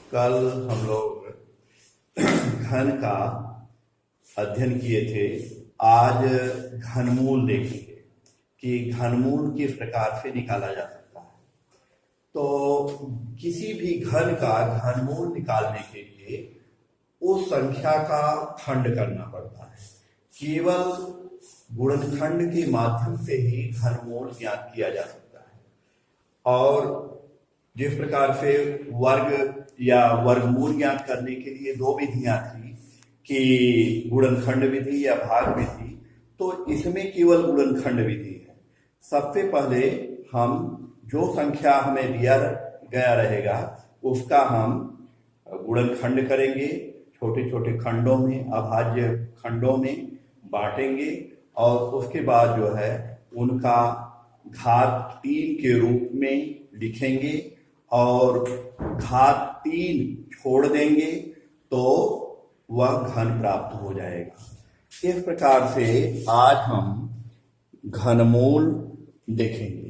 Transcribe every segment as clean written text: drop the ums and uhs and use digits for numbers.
कल हम लोग घन का अध्ययन किए थे। आज घनमूल देखेंगे कि घनमूल किस प्रकार से निकाला जा सकता है। तो किसी भी घन का घनमूल निकालने के लिए उस संख्या का खंड करना पड़ता है। केवल गुणनखंड के माध्यम से ही घनमूल ज्ञात किया जा सकता है। और जिस प्रकार से वर्ग या वर्गमूल ज्ञात करने के लिए दो विधियां थी कि गुणनखंड विधि या भाग विधि, तो इसमें केवल गुणनखंड विधि है। सबसे पहले हम जो संख्या हमें दिया गया रहेगा उसका हम गुणनखंड करेंगे, छोटे छोटे खंडों में, अभाज्य खंडों में बांटेंगे और उसके बाद जो है उनका घात 3 के रूप में लिखेंगे और घात 3 छोड़ देंगे तो वह घन प्राप्त हो जाएगा। इस प्रकार से आज हम घनमूल देखेंगे।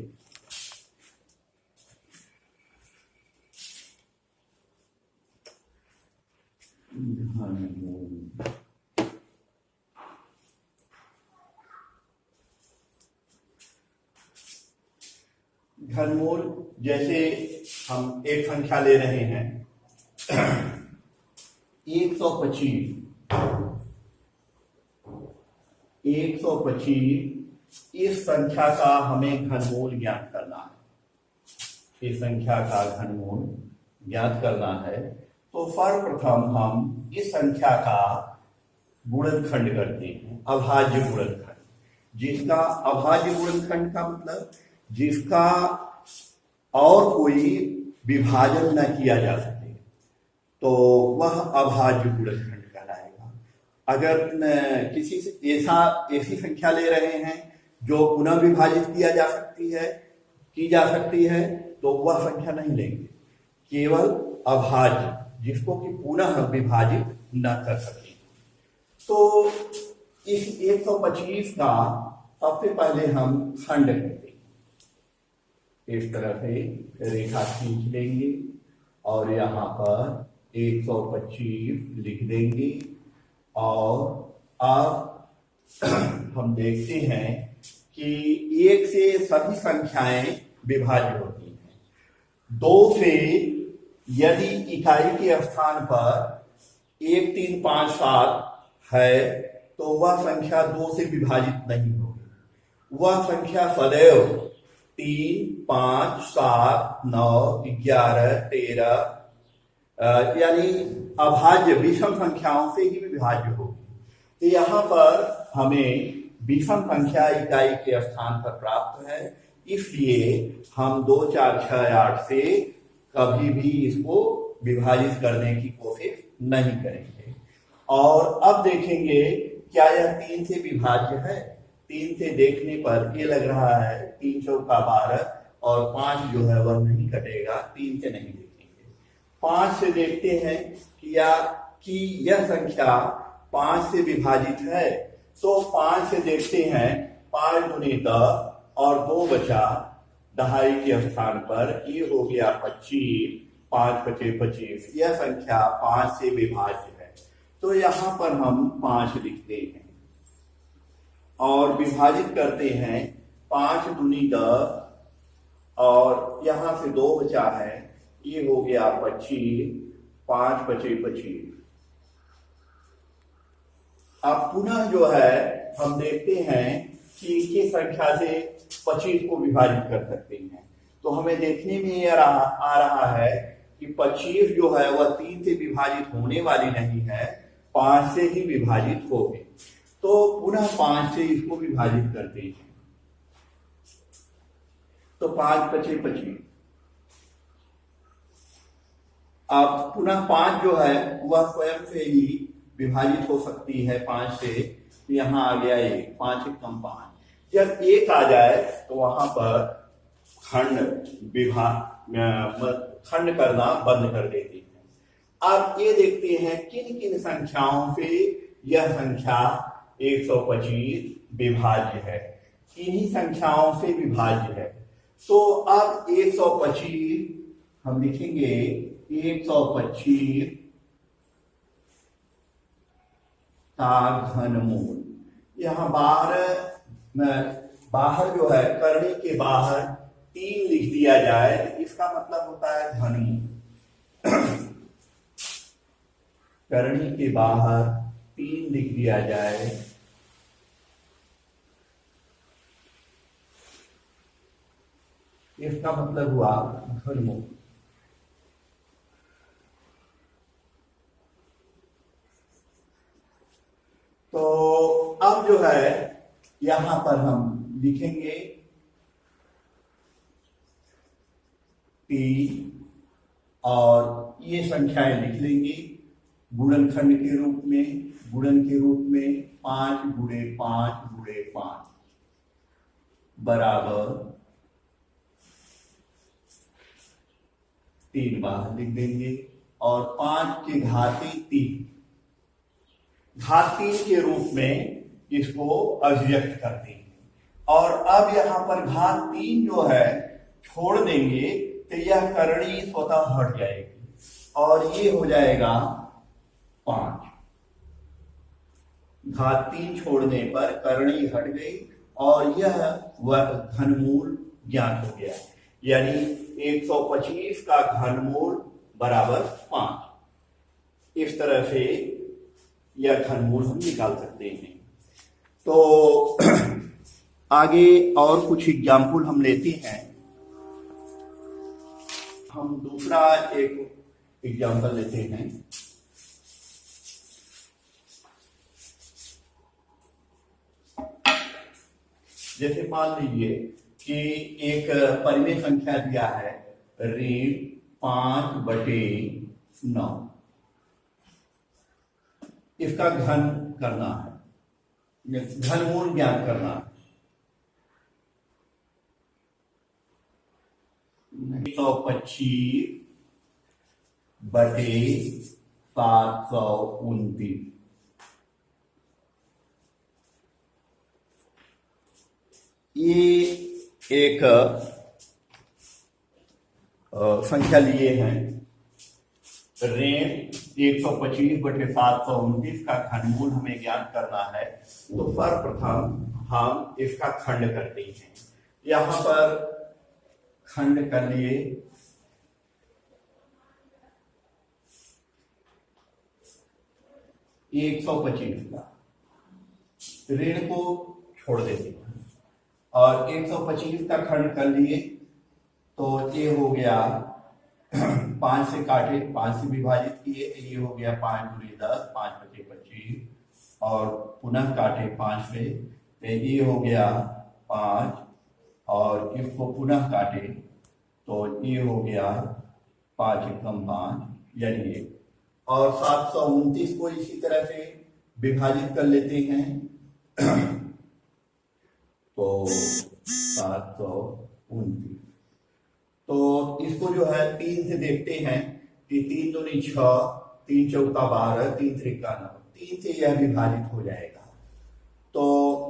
घनमूल जैसे हम एक संख्या ले रहे हैं 125। 125 इस संख्या का हमें घनमूल ज्ञात करना है। इस संख्या का घनमूल ज्ञात करना है तो सर्वप्रथम हम इस संख्या का गुणनखंड करते हैं, अभाज्य गुणनखंड। जिसका अभाज्य गुणनखंड का मतलब जिसका और कोई विभाजन न किया जा सके तो वह अभाज्य गुणनखंड कहलाएगा। अगर किसी से ऐसी संख्या ले रहे हैं जो पुनः विभाजित की जा सकती है तो वह संख्या नहीं लेंगे। केवल अभाज्य जिसको कि पुनः विभाजित न कर सके। तो इस 125 का सबसे पहले हम खंड करते हैं। इस तरह से रेखा खींच लेंगे और यहाँ पर 125 लिख देंगे और अब हम देखते हैं कि 1 से सभी संख्याएं विभाज्य होती हैं। 2 से यदि इकाई के स्थान पर 1 3 5 7 है तो वह संख्या 2 से विभाजित नहीं होगी। वह संख्या सदैव 3 5 7 9 11 13 यानी अभाज्य विषम संख्याओं से ही विभाज्य होगी। तो यहाँ पर हमें विषम संख्या इकाई के स्थान पर प्राप्त है, इसलिए हम 2 4 6 8 से कभी भी इसको विभाजित करने की कोशिश नहीं करेंगे। और अब देखेंगे क्या यह 3 से विभाज्य है। 3 से देखने पर ये लग रहा है 3 चौका 12 और 5 जो है वह नहीं कटेगा, 3 से नहीं देखेंगे। 5 से देखते हैं कि यह संख्या 5 से विभाजित है तो 5 से देखते हैं 5 दूनी 10 और 2 बचा दहाई के स्थान पर ये हो गया 25, 5 5 25। यह संख्या 5 से विभाज्य है तो यहाँ पर हम 5 लिखते हैं और विभाजित करते हैं 5 दूनी 10 और यहाँ से 2 बचा है, ये हो गया 25, 5 5 25। अब पुनः जो है हम देखते हैं कि किस संख्या से 25 को विभाजित कर सकते हैं। तो हमें देखने में ये आ रहा है कि 25 जो है वह 3 से विभाजित होने वाली नहीं है, 5 से ही विभाजित होगी। तो पुनः 5 से इसको विभाजित करते हैं तो 5 5 25। अब पुनः 5 जो है वह स्वयं से ही विभाजित हो सकती है 5 से। यहाँ आ गया 1, 5 1 कम 5। जब 1 आ जाए तो वहां पर खंड करना बंद कर देते हैं। अब ये देखते हैं किन किन संख्याओं से यह संख्या 125 विभाज्य है, किन्हीं संख्याओं से विभाज्य है। तो अब 125 हम लिखेंगे 125 का घनमूल। यहाँ बाहर जो है करणी के बाहर 3 लिख दिया जाए, इसका मतलब होता है घनमूल। करणी के बाहर 3 लिख दिया जाए, इसका मतलब हुआ घनमूल। तो अब जो है यहां पर हम लिखेंगे P और ये संख्याएं लिख लेंगे गुणनखंड के रूप में, गुणन के रूप में 5 गुणे 5 गुणे 5 बराबर 3 बार लिख देंगे और 5 के घाती 3 के रूप में इसको अभिव्यक्त करते हैं। और अब यहां पर घात 3 जो है छोड़ देंगे तो यह करणी स्वतः हट जाएगी और ये हो जाएगा 5। घात 3 छोड़ने पर करणी हट गई और यह घनमूल ज्ञात हो गया, यानी 125 का घनमूल बराबर 5। इस तरह से यह घनमूल हम निकाल सकते हैं। तो आगे और कुछ एग्जाम्पल हम लेते हैं। हम दूसरा एक एग्जाम्पल लेते हैं। जैसे मान लीजिए कि एक परिमेय संख्या दिया है ऋण 5/9, इसका घन करना है, घनमूल ज्ञात करना है। 125/729। ये एक संख्या लिए हैं ऋण 125/729 का घनमूल हमें ज्ञात करना है। तो सर्वप्रथम हम इसका खंड करते हैं। यहां पर खंड कर लिए 125 का, ऋण को छोड़ देते हैं और 125 का खंड कर लिए तो ये हो गया 5 से काटे, 5 से विभाजित किए, ये हो गया 5 × 10, 5×25 और पुनः काटे 5 से, तो ये हो गया 5 और इसको पुनः काटे तो ये हो गया 5 × 5 यानी 1। और 729 को इसी तरह से विभाजित कर लेते हैं तो 729। तो इसको जो है 3 से देखते हैं कि 3 दूनी 6, 3 चौका 12, 3 त्रिका 9, 3 से यह विभाजित हो जाएगा। तो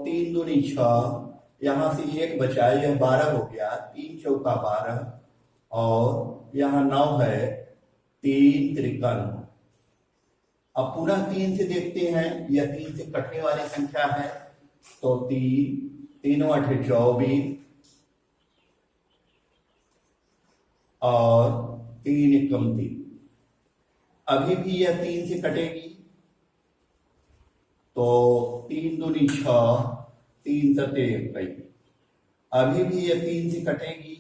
3 दूनी 6, यहां से 1 बचा, यह 12 हो गया, 3 चौका 12 और यहाँ 9 है, 3 त्रिका 9। अब पुनः 3 से देखते हैं, यह 3 से कटने वाली संख्या है तो 3 3 8 24 और 3 एकम 3। अभी भी यह 3 से कटेगी तो 3 दूनी 6, 3 सते 21। अभी भी यह 3 से कटेगी,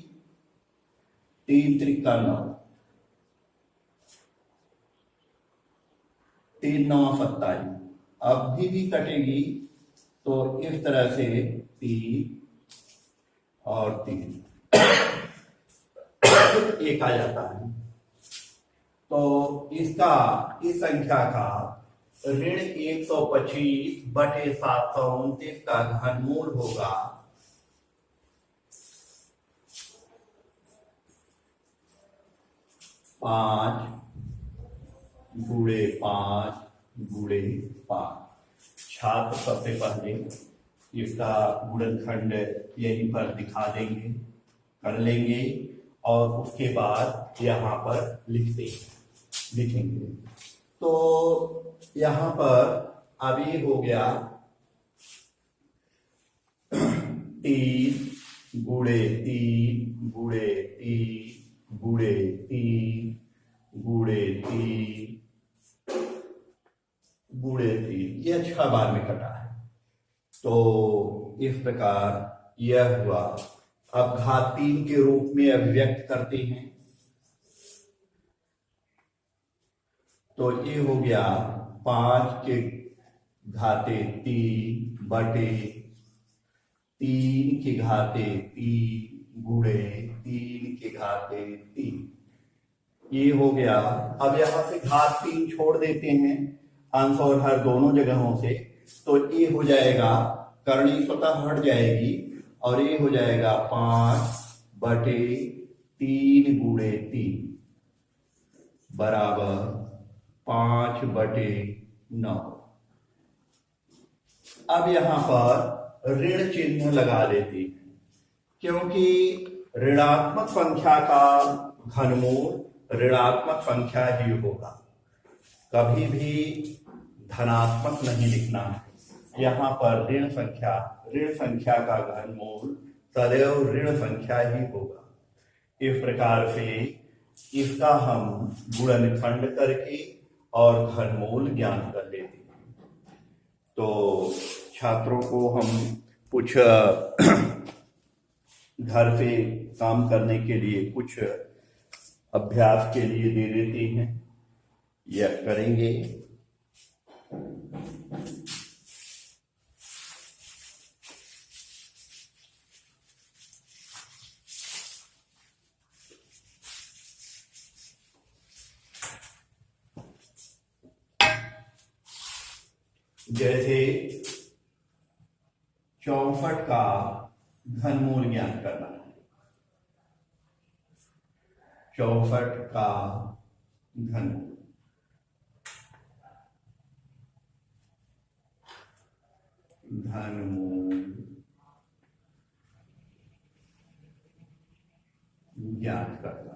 3 त्रिका 9, 3 9 27। अभी भी कटेगी तो इस तरह से 3 और 3 1 आ जाता है। तो इसका, इस संख्या का ऋण 125/729 का घनमूल होगा 5 × 5 × 5। छात्र सबसे पहले इसका गुणनखंड यहीं पर दिखा देंगे, कर लेंगे और उसके बाद यहाँ पर लिखेंगे। तो यहाँ पर अभी हो गया 3 गुणे 3 गुणे 3 गुणे 3 गुणे 3 गुणे 3, यह 6 बार में कटा है। तो इस प्रकार यह हुआ। अब घात 3 के रूप में अभिव्यक्त करते हैं। तो ये हो गया 5 के घाते 3 बटे 3 के घाते 3 गुणे 3 के घाते 3, ये हो गया। अब यहां से घात 3 छोड़ देते हैं अंश और हर दोनों जगहों से, तो ये हो जाएगा, करनी स्वतः हट जाएगी और ये हो जाएगा 5 बटे 3 गुणे 3 बराबर 5 बटे 9। अब यहां पर ऋण चिन्ह लगा देते हैं, क्योंकि ऋणात्मक संख्या का घनमूल ऋणात्मक संख्या ही होगा, कभी भी धनात्मक नहीं लिखना है। यहाँ पर ऋण संख्या का घनमूल सदैव ऋण संख्या ही होगा। इस प्रकार से इसका हम गुणनखंड करके और घनमूल ज्ञान कर लेते हैं। तो छात्रों को हम कुछ घर से काम करने के लिए, कुछ अभ्यास के लिए दे देते हैं, यह करेंगे। जैसे 64 का घनमूल ज्ञात करना है। 64 का घनमूल, ज्ञात करना।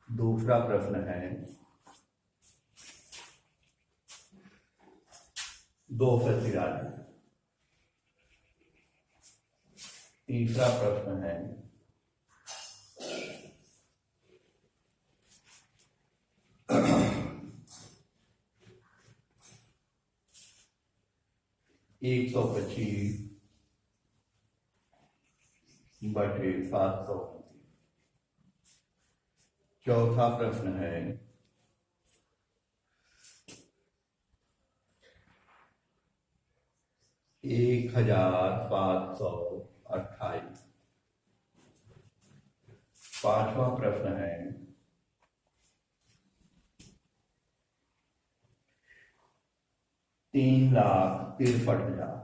दूसरा प्रश्न है 283। तीसरा प्रश्न है 125 बटे 700। चौथा प्रश्न है 1728। पांचवा प्रश्न है 3,63,000।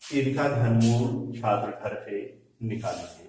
इनका घनमूल छात्र घर से निकालेंगे।